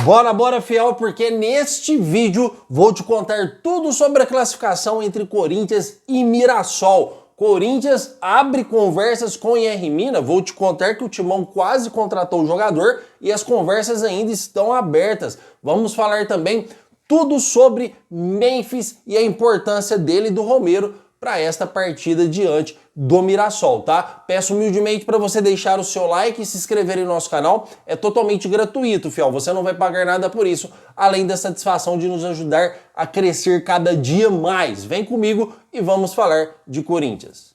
Bora, fiel, porque neste vídeo vou te contar tudo sobre a classificação entre Corinthians e Mirassol. Corinthians abre conversas com IR Minas, vou te contar que o Timão quase contratou o jogador e as conversas ainda estão abertas. Vamos falar também tudo sobre Memphis e a importância dele e do Romero para esta partida diante do Mirassol, tá? Peço humildemente para você deixar o seu like e se inscrever no nosso canal. É totalmente gratuito, fiel. Você não vai pagar nada por isso, além da satisfação de nos ajudar a crescer cada dia mais. Vem comigo e vamos falar de Corinthians.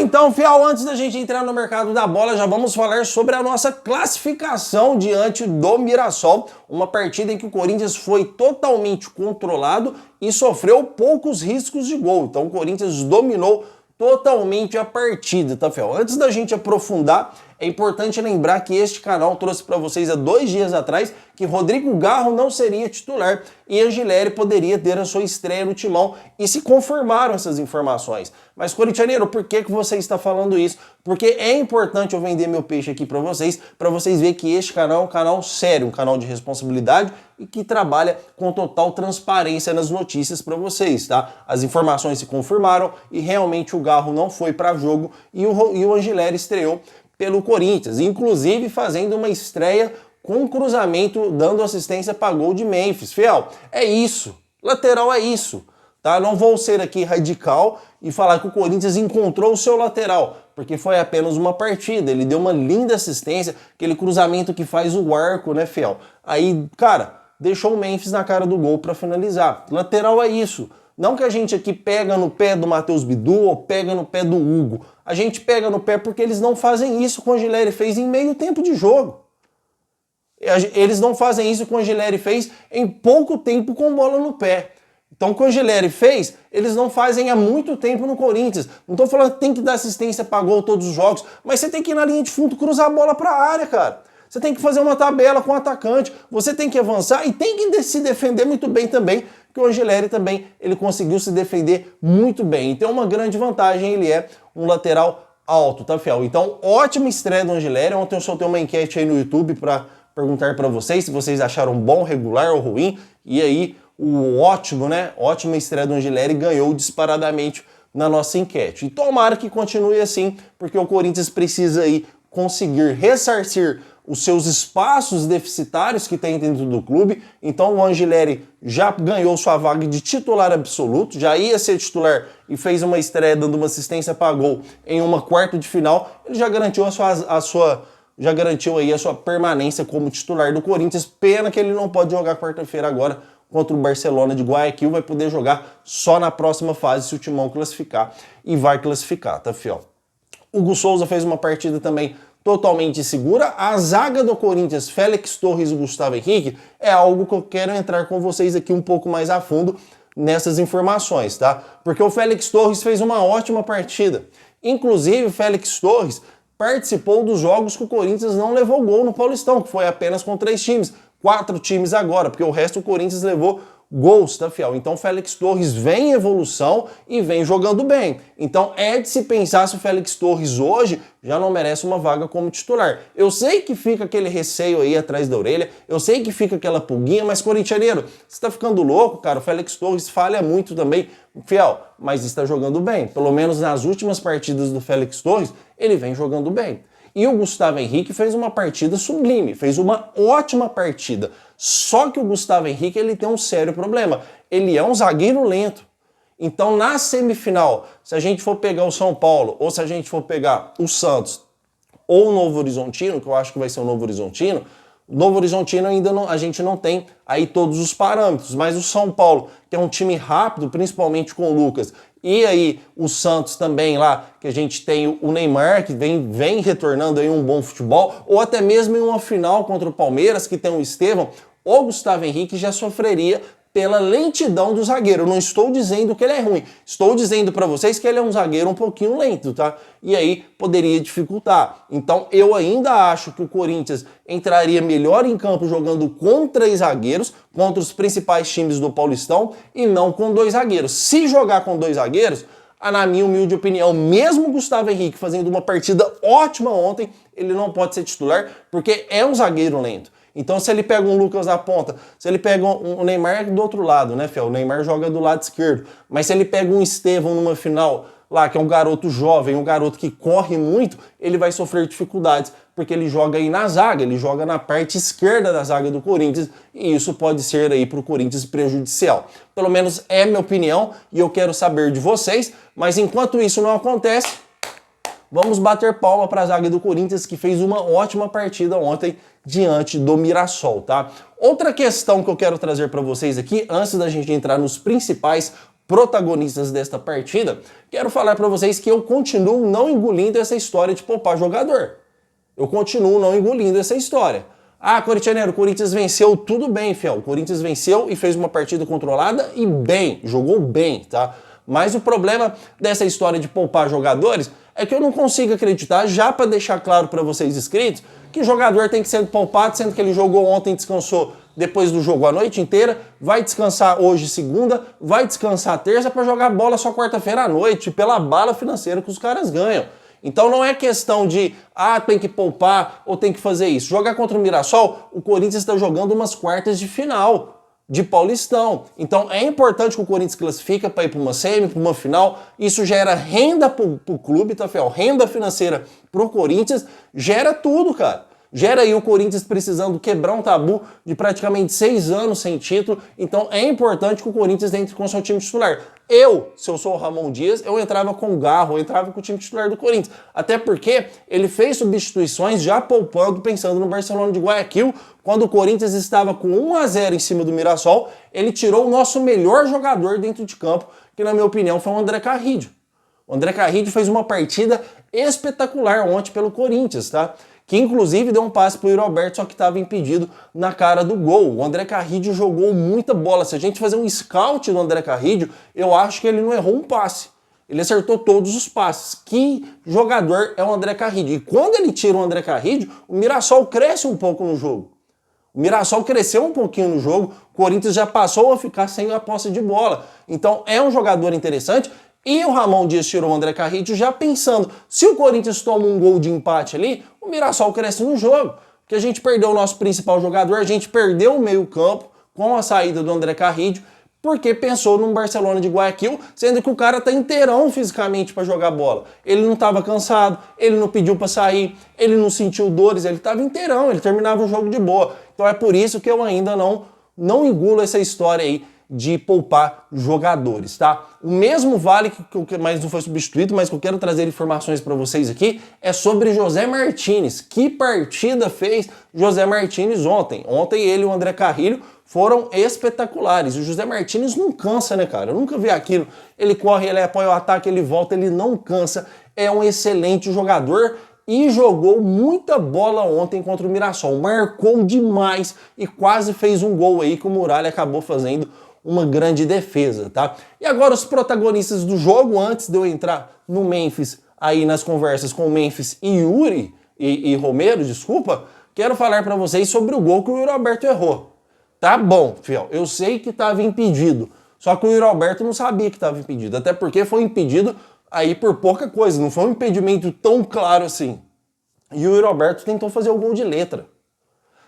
Então, fiel, antes da gente entrar no mercado da bola, já vamos falar sobre a nossa classificação diante do Mirassol. Uma partida em que o Corinthians foi totalmente controlado e sofreu poucos riscos de gol. Então o Corinthians dominou totalmente a partida, tá, fiel? Antes da gente aprofundar, é importante lembrar que este canal trouxe para vocês há 2 dias atrás que Rodrigo Garro não seria titular e Angileri poderia ter a sua estreia no Timão, e se confirmaram essas informações. Mas, corintianeiro, por que você está falando isso? Porque é importante eu vender meu peixe aqui para vocês verem que este canal é um canal sério, um canal de responsabilidade e que trabalha com total transparência nas notícias para vocês, tá? As informações se confirmaram e realmente o Garro não foi para jogo e o Angileri estreou pelo Corinthians, inclusive fazendo uma estreia com cruzamento, dando assistência para gol de Memphis. Fiel, é isso. Lateral é isso. Tá? Não vou ser aqui radical e falar que o Corinthians encontrou o seu lateral, porque foi apenas uma partida. Ele deu uma linda assistência, aquele cruzamento que faz o arco, né, fiel? Aí, cara, deixou o Memphis na cara do gol para finalizar. Lateral é isso. Não que a gente aqui pega no pé do Matheus Bidu ou pega no pé do Hugo. A gente pega no pé porque eles não fazem isso que o Angileri fez em meio tempo de jogo. Eles não fazem isso que o Angileri fez em pouco tempo com bola no pé. Então o que o Angileri fez, eles não fazem há muito tempo no Corinthians. Não estou falando que tem que dar assistência para gol todos os jogos, mas você tem que ir na linha de fundo cruzar a bola para a área, cara. Você tem que fazer uma tabela com o atacante, você tem que avançar e tem que se defender muito bem também, porque o Angileri também ele conseguiu se defender muito bem. Então uma grande vantagem, ele é um lateral alto, tá, fiel? Então ótima estreia do Angileri. Ontem eu soltei uma enquete aí no YouTube para perguntar para vocês se vocês acharam bom, regular ou ruim, e aí o ótimo, né? Ótima estreia do Angileri ganhou disparadamente na nossa enquete. E tomara que continue assim, porque o Corinthians precisa aí conseguir ressarcir os seus espaços deficitários que tem dentro do clube. Então o Angileri já ganhou sua vaga de titular absoluto, já ia ser titular e fez uma estreia dando uma assistência para gol em uma quarta de final. Ele já garantiu já garantiu aí a sua permanência como titular do Corinthians. Pena que ele não pode jogar quarta-feira agora contra o Barcelona de Guayaquil, vai poder jogar só na próxima fase se o Timão classificar, e vai classificar, tá, fiel? Hugo Souza fez uma partida também totalmente segura. A zaga do Corinthians, Félix Torres e Gustavo Henrique, é algo que eu quero entrar com vocês aqui um pouco mais a fundo nessas informações, tá? Porque o Félix Torres fez uma ótima partida. Inclusive, o Félix Torres participou dos jogos que o Corinthians não levou gol no Paulistão, que foi apenas com 3 times. 4 times agora, porque o resto o Corinthians levou gols, tá, fiel? Então o Félix Torres vem em evolução e vem jogando bem. Então é de se pensar se o Félix Torres hoje já não merece uma vaga como titular. Eu sei que fica aquele receio aí atrás da orelha, eu sei que fica aquela pulguinha, mas, corintianeiro, você tá ficando louco, cara? O Félix Torres falha muito também, fiel, mas está jogando bem. Pelo menos nas últimas partidas do Félix Torres, ele vem jogando bem. E o Gustavo Henrique fez uma partida sublime, fez uma ótima partida. Só que o Gustavo Henrique ele tem um sério problema. Ele é um zagueiro lento. Então na semifinal, se a gente for pegar o São Paulo, ou se a gente for pegar o Santos, ou o Novo Horizontino, que eu acho que vai ser o Novo Horizontino ainda não, a gente não tem aí todos os parâmetros, mas o São Paulo, que é um time rápido, principalmente com o Lucas, e aí o Santos também lá, que a gente tem o Neymar, que vem retornando aí um bom futebol, ou até mesmo em uma final contra o Palmeiras, que tem o Estevão, o Gustavo Henrique já sofreria pela lentidão do zagueiro. Eu não estou dizendo que ele é ruim, estou dizendo para vocês que ele é um zagueiro um pouquinho lento, tá? E aí poderia dificultar. Então eu ainda acho que o Corinthians entraria melhor em campo jogando com 3 zagueiros, contra os principais times do Paulistão, e não com 2 zagueiros. Se jogar com 2 zagueiros, na minha humilde opinião, mesmo o Gustavo Henrique fazendo uma partida ótima ontem, ele não pode ser titular, porque é um zagueiro lento. Então, se ele pega um Lucas na ponta, se ele pega um Neymar do outro lado, né, Fel? O Neymar joga do lado esquerdo. Mas se ele pega um Estevão numa final lá, que é um garoto jovem, um garoto que corre muito, ele vai sofrer dificuldades, porque ele joga aí na zaga, ele joga na parte esquerda da zaga do Corinthians, e isso pode ser aí pro Corinthians prejudicial. Pelo menos é minha opinião, e eu quero saber de vocês, mas enquanto isso não acontece, vamos bater palma para a zaga do Corinthians, que fez uma ótima partida ontem diante do Mirassol, tá? Outra questão que eu quero trazer para vocês aqui, antes da gente entrar nos principais protagonistas desta partida, quero falar para vocês que eu continuo não engolindo essa história de poupar jogador. Eu continuo não engolindo essa história. Ah, corintianeiro, o Corinthians venceu, tudo bem, fiel. O Corinthians venceu e fez uma partida controlada e bem, jogou bem, tá? Mas o problema dessa história de poupar jogadores é que eu não consigo acreditar, já para deixar claro para vocês inscritos, que jogador tem que ser poupado, sendo que ele jogou ontem e descansou depois do jogo a noite inteira, vai descansar hoje segunda, vai descansar terça para jogar bola só quarta-feira à noite, pela bala financeira que os caras ganham. Então não é questão de, tem que poupar ou tem que fazer isso. Jogar contra o Mirassol, o Corinthians está jogando umas quartas de final de Paulistão. Então é importante que o Corinthians classifica para ir para uma semi, para uma final. Isso gera renda para o clube, tá, Fel? Renda financeira para o Corinthians, gera tudo, cara. Gera aí o Corinthians precisando quebrar um tabu de praticamente 6 anos sem título. Então é importante que o Corinthians entre com o seu time titular. Se eu sou o Ramon Dias, eu entrava com o Garro, eu entrava com o time titular do Corinthians. Até porque ele fez substituições já poupando, pensando no Barcelona de Guayaquil. Quando o Corinthians estava com 1-0 em cima do Mirassol, ele tirou o nosso melhor jogador dentro de campo, que na minha opinião foi o André Carrillo. O André Carrillo fez uma partida espetacular ontem pelo Corinthians, tá? Que inclusive deu um passe pro Yuri Alberto, só que estava impedido na cara do gol. O André Carrillo jogou muita bola. Se a gente fazer um scout do André Carrillo, eu acho que ele não errou um passe. Ele acertou todos os passes. Que jogador é o André Carrillo? E quando ele tira o André Carrillo, o Mirassol cresce um pouco no jogo. O Mirassol cresceu um pouquinho no jogo, o Corinthians já passou a ficar sem a posse de bola. Então é um jogador interessante. E o Ramon Dias tirou o André Carrillo já pensando, se o Corinthians toma um gol de empate ali, o Mirassol cresce no jogo. Porque a gente perdeu o nosso principal jogador, a gente perdeu o meio campo com a saída do André Carrillo, porque pensou num Barcelona de Guayaquil, sendo que o cara tá inteirão fisicamente para jogar bola. Ele não estava cansado, ele não pediu para sair, ele não sentiu dores, ele estava inteirão, ele terminava o jogo de boa. Então é por isso que eu ainda não engulo essa história aí de poupar jogadores, tá? O mesmo vale que mais não foi substituído, mas que eu quero trazer informações para vocês aqui é sobre José Martínez. Que partida fez José Martínez ontem? Ontem ele e o André Carrillo foram espetaculares. O José Martínez não cansa, né, cara? Eu nunca vi aquilo. Ele corre, ele apoia o ataque, ele volta, ele não cansa. É um excelente jogador e jogou muita bola ontem contra o Mirassol. Marcou demais e quase fez um gol aí que o Muralha acabou fazendo uma grande defesa, tá? E agora os protagonistas do jogo, antes de eu entrar no Memphis, aí nas conversas com o Memphis e Yuri, e Romero, desculpa, quero falar para vocês sobre o gol que o Yuri Alberto errou. Tá bom, fiel, eu sei que estava impedido, só que o Yuri Alberto não sabia que estava impedido, até porque foi impedido aí por pouca coisa, não foi um impedimento tão claro assim. E o Yuri Alberto tentou fazer o gol de letra.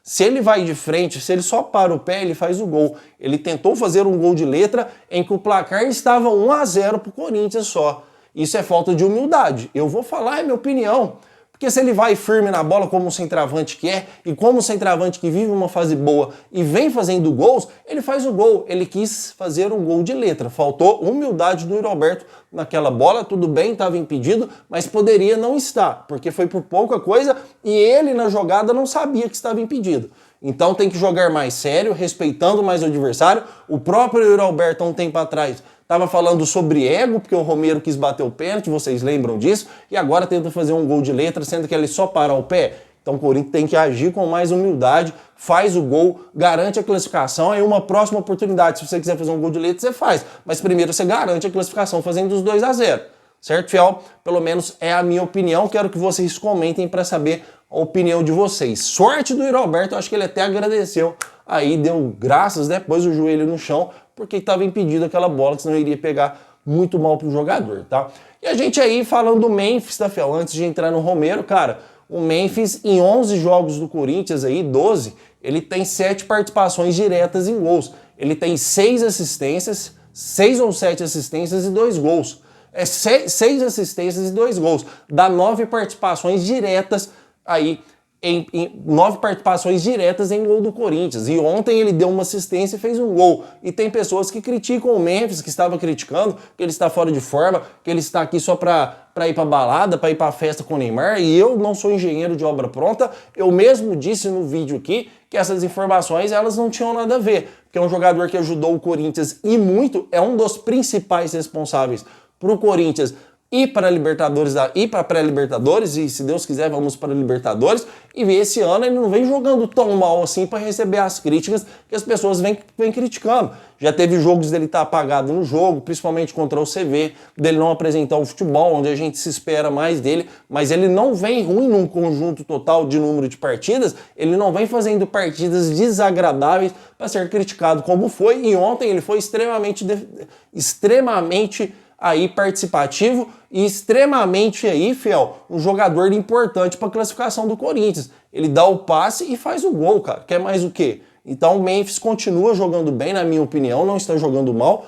Se ele vai de frente, se ele só para o pé, ele faz o gol. Ele tentou fazer um gol de letra em que o placar estava 1-0 para o Corinthians só. Isso é falta de humildade. Eu vou falar, é minha opinião. Porque se ele vai firme na bola como um centroavante que é, e como um centroavante que vive uma fase boa e vem fazendo gols, ele faz o gol. Ele quis fazer um gol de letra. Faltou humildade do Yuri Alberto naquela bola. Tudo bem, estava impedido, mas poderia não estar, porque foi por pouca coisa e ele na jogada não sabia que estava impedido. Então tem que jogar mais sério, respeitando mais o adversário. O próprio Yuri Alberto, há um tempo atrás, estava falando sobre ego, porque o Romero quis bater o pênalti, vocês lembram disso, e agora tenta fazer um gol de letra, sendo que ele só para o pé. Então o Corinthians tem que agir com mais humildade, faz o gol, garante a classificação, aí uma próxima oportunidade, se você quiser fazer um gol de letra, você faz. Mas primeiro você garante a classificação fazendo os 2-0. Certo, fiel? Pelo menos é a minha opinião, quero que vocês comentem para saber a opinião de vocês. Sorte do Yuri Alberto, acho que ele até agradeceu, aí deu graças, né, pôs o joelho no chão, porque estava impedido aquela bola, que senão iria pegar muito mal pro jogador, tá? E a gente aí falando do Memphis, tá, fiel? Antes de entrar no Romero, cara, o Memphis em 11 jogos do Corinthians aí, 12, ele tem 7 participações diretas em gols. Ele tem 6 assistências, 6 ou 7 assistências e 2 gols. 6 assistências e 2 gols. Dá 9 participações diretas aí, 9 participações diretas em gol do Corinthians. E ontem ele deu uma assistência e fez um gol. E tem pessoas que criticam o Memphis, que estava criticando, que ele está fora de forma, que ele está aqui só para ir para balada, para ir para festa com o Neymar. E eu não sou engenheiro de obra pronta. Eu mesmo disse no vídeo aqui que essas informações elas não tinham nada a ver. Porque é um jogador que ajudou o Corinthians e muito, é um dos principais responsáveis para o Corinthians ir para a Libertadores, ir para a pré-Libertadores, e se Deus quiser vamos para a Libertadores, e esse ano ele não vem jogando tão mal assim para receber as críticas que as pessoas vêm criticando. Já teve jogos dele estar apagado no jogo, principalmente contra o CV, dele não apresentar o futebol, onde a gente se espera mais dele, mas ele não vem ruim num conjunto total de número de partidas, ele não vem fazendo partidas desagradáveis para ser criticado como foi, e ontem ele foi extremamente aí participativo e extremamente aí, fiel, um jogador importante para a classificação do Corinthians. Ele dá o passe e faz o gol, cara. Quer mais o quê? Então o Memphis continua jogando bem, na minha opinião, não está jogando mal.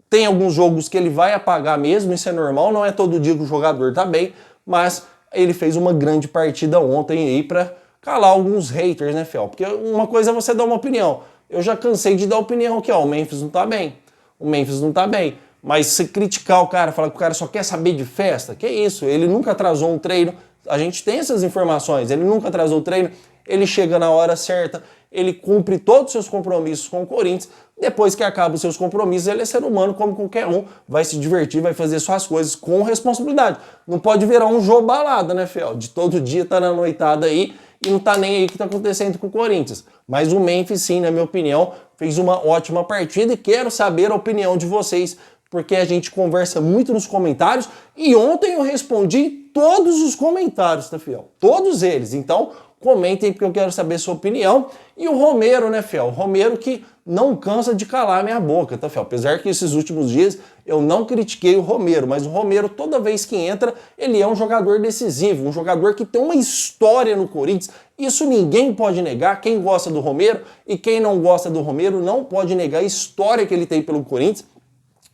Tem alguns jogos que ele vai apagar mesmo, isso é normal, não é todo dia que o jogador tá bem, mas ele fez uma grande partida ontem aí para calar alguns haters, né, fiel? Porque uma coisa é você dar uma opinião. Eu já cansei de dar opinião aqui, ó, o Memphis não tá bem. O Memphis não tá bem. Mas se criticar o cara, falar que o cara só quer saber de festa, que isso? Ele nunca atrasou um treino. A gente tem essas informações. Ele nunca atrasou o treino, ele chega na hora certa, ele cumpre todos os seus compromissos com o Corinthians. Depois que acaba os seus compromissos, ele é ser humano como qualquer um, vai se divertir, vai fazer suas coisas com responsabilidade. Não pode virar um jogo balada, né, fiel? De todo dia tá na noitada aí e não tá nem aí o que tá acontecendo com o Corinthians. Mas o Memphis, sim, na minha opinião, fez uma ótima partida e quero saber a opinião de vocês, porque a gente conversa muito nos comentários e ontem eu respondi todos os comentários, tá, fiel? Todos eles. Então, comentem porque eu quero saber sua opinião. E o Romero, né, fiel? O Romero que não cansa de calar minha boca, tá, fiel? Apesar que esses últimos dias eu não critiquei o Romero, mas o Romero, toda vez que entra, ele é um jogador decisivo, um jogador que tem uma história no Corinthians. Isso ninguém pode negar. Quem gosta do Romero e quem não gosta do Romero não pode negar a história que ele tem pelo Corinthians.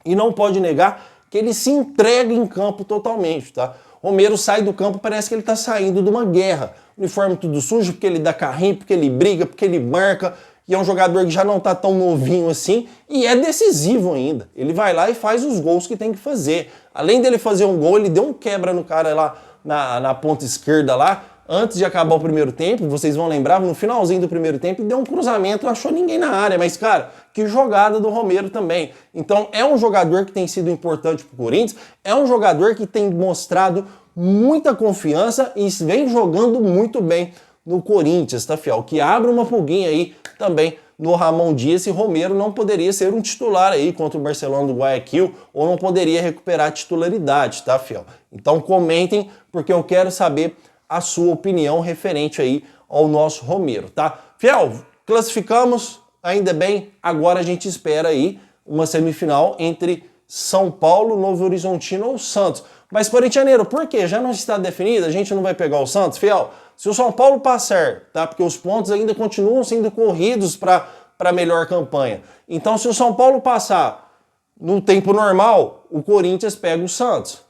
E não pode negar que ele se entrega em campo totalmente, tá? Romero sai do campo, parece que ele tá saindo de uma guerra. Uniforme tudo sujo, porque ele dá carrinho, porque ele briga, porque ele marca. E é um jogador que já não tá tão novinho assim e é decisivo ainda. Ele vai lá e faz os gols que tem que fazer. Além dele fazer um gol, ele deu um quebra no cara lá na ponta esquerda lá, antes de acabar o primeiro tempo, vocês vão lembrar, no finalzinho do primeiro tempo, deu um cruzamento, não achou ninguém na área, mas, cara, que jogada do Romero também. Então, é um jogador que tem sido importante pro Corinthians, é um jogador que tem mostrado muita confiança e vem jogando muito bem no Corinthians, tá, fiel? Que abre uma pulguinha aí também no Ramon Dias, e Romero não poderia ser um titular aí contra o Barcelona do Guayaquil, ou não poderia recuperar a titularidade, tá, fiel? Então, comentem, porque eu quero saber a sua opinião referente aí ao nosso Romero, tá? Fiel, classificamos, ainda bem, agora a gente espera aí uma semifinal entre São Paulo, Novo Horizontino ou Santos. Mas, corintianeiro, por quê? Já não está definido? A gente não vai pegar o Santos, fiel? Se o São Paulo passar, tá? Porque os pontos ainda continuam sendo corridos para melhor campanha. Então, se o São Paulo passar no tempo normal, o Corinthians pega o Santos.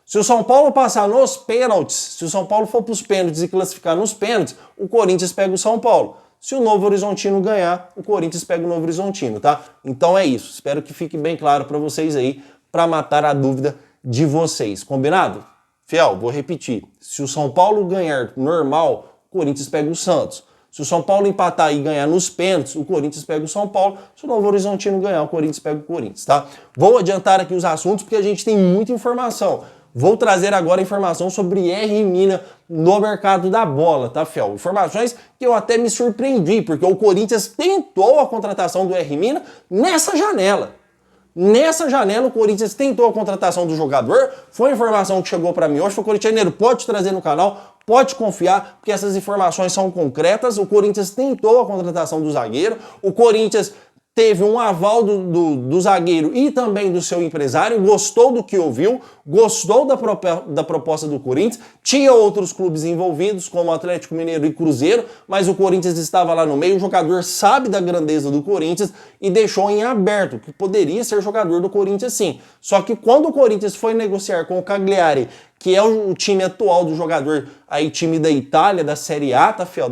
Se o São Paulo passar nos pênaltis, se o São Paulo for para os pênaltis e classificar nos pênaltis, o Corinthians pega o São Paulo. Se o Novo Horizontino ganhar, o Corinthians pega o Novo Horizontino, tá? Então é isso. Espero que fique bem claro para vocês aí, para matar a dúvida de vocês. Combinado? Fiel, vou repetir. Se o São Paulo ganhar normal, o Corinthians pega o Santos. Se o São Paulo empatar e ganhar nos pênaltis, o Corinthians pega o São Paulo. Se o Novo Horizontino ganhar, o Corinthians pega o Corinthians, tá? Vou adiantar aqui os assuntos porque a gente tem muita informação. Vou trazer agora informação sobre R Mina no mercado da bola, tá, fiel? Informações que eu até me surpreendi, porque o Corinthians tentou a contratação do R Mina nessa janela. Nessa janela, o Corinthians tentou a contratação do jogador. Foi a informação que chegou para mim hoje. Foi o corintianeiro, pode trazer no canal, pode confiar, porque essas informações são concretas. O Corinthians tentou a contratação do zagueiro. O Corinthians teve um aval do zagueiro e também do seu empresário, gostou do que ouviu, gostou da proposta do Corinthians, tinha outros clubes envolvidos, como Atlético Mineiro e Cruzeiro, mas o Corinthians estava lá no meio, o jogador sabe da grandeza do Corinthians e deixou em aberto, que poderia ser jogador do Corinthians sim. Só que quando o Corinthians foi negociar com o Cagliari, que é o time atual do jogador, aí time da Itália, da Série A, tá, fiel,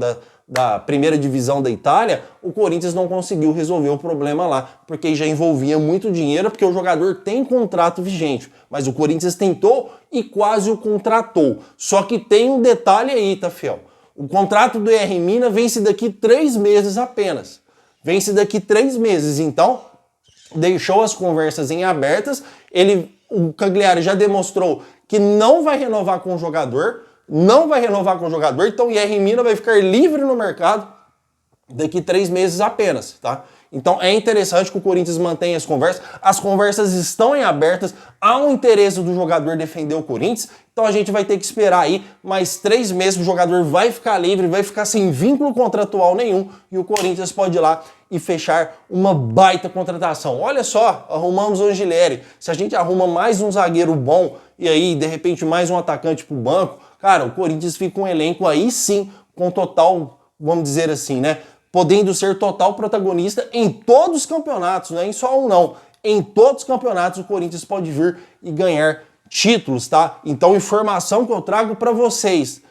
da primeira divisão da Itália, o Corinthians não conseguiu resolver o problema lá, porque já envolvia muito dinheiro, porque o jogador tem contrato vigente, mas o Corinthians tentou e quase o contratou. Só que tem um detalhe aí, tá, fiel? O contrato do R. Mina vence daqui 3 meses apenas. Vence daqui 3 meses, então deixou as conversas em abertas, o Cagliari já demonstrou que não vai renovar com o jogador, então o R. Mina vai ficar livre no mercado daqui 3 meses apenas, tá? Então é interessante que o Corinthians mantenha as conversas estão em abertas, há um interesse do jogador defender o Corinthians, então a gente vai ter que esperar aí mais 3 meses, o jogador vai ficar livre, vai ficar sem vínculo contratual nenhum, e o Corinthians pode ir lá e fechar uma baita contratação. Olha só, arrumamos o Anghileri, se a gente arruma mais um zagueiro bom, e aí de repente mais um atacante pro banco, cara, o Corinthians fica um elenco aí sim, com total, vamos dizer assim, né? Podendo ser total protagonista em todos os campeonatos, não é em só um não. Em todos os campeonatos o Corinthians pode vir e ganhar títulos, tá? Então, informação que eu trago para vocês.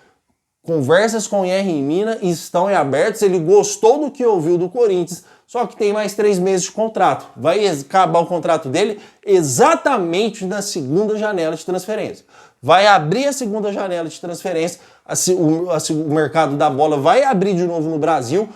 Conversas com o R. Mina estão em abertos, ele gostou do que ouviu do Corinthians, só que tem mais 3 meses de contrato. Vai acabar o contrato dele exatamente na segunda janela de transferência. Vai abrir a segunda janela de transferência, o mercado da bola vai abrir de novo no Brasil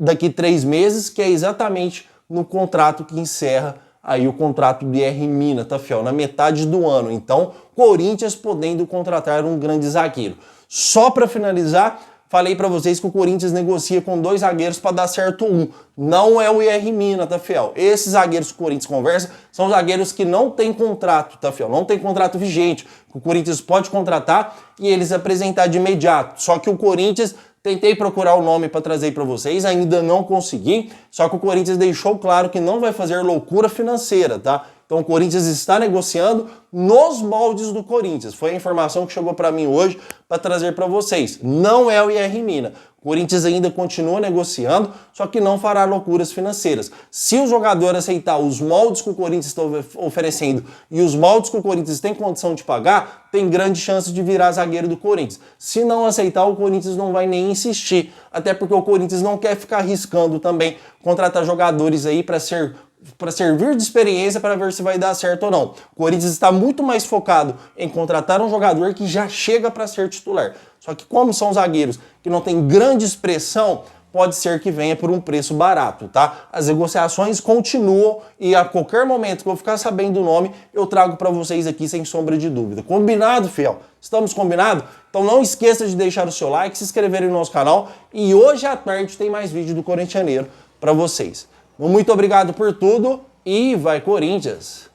daqui 3 meses, que é exatamente no contrato que encerra aí o contrato do R. Mina, tá, fiel? Na metade do ano. Então, Corinthians podendo contratar um grande zagueiro. Só para finalizar, falei para vocês que o Corinthians negocia com 2 zagueiros para dar certo um. Não é o R. Mina, tá, fiel? Esses zagueiros que o Corinthians conversa são zagueiros que não têm contrato, tá, fiel? Não tem contrato vigente, que o Corinthians pode contratar e eles apresentar de imediato. Só que o Corinthians, tentei procurar o nome para trazer para vocês, ainda não consegui, só que o Corinthians deixou claro que não vai fazer loucura financeira, tá? Então o Corinthians está negociando nos moldes do Corinthians. Foi a informação que chegou para mim hoje para trazer para vocês. Não é o R. Mina. O Corinthians ainda continua negociando, só que não fará loucuras financeiras. Se o jogador aceitar os moldes que o Corinthians está oferecendo e os moldes que o Corinthians tem condição de pagar, tem grande chance de virar zagueiro do Corinthians. Se não aceitar, o Corinthians não vai nem insistir, até porque o Corinthians não quer ficar arriscando também contratar jogadores aí para servir de experiência para ver se vai dar certo ou não. O Corinthians está muito mais focado em contratar um jogador que já chega para ser titular. Só que como são zagueiros que não têm grande expressão, pode ser que venha por um preço barato, tá? As negociações continuam e a qualquer momento que eu ficar sabendo o nome, eu trago para vocês aqui sem sombra de dúvida. Combinado, fiel? Estamos combinados? Então não esqueça de deixar o seu like, se inscrever no nosso canal e hoje à tarde tem mais vídeo do Corintianeiro para vocês. Muito obrigado por tudo e vai Corinthians!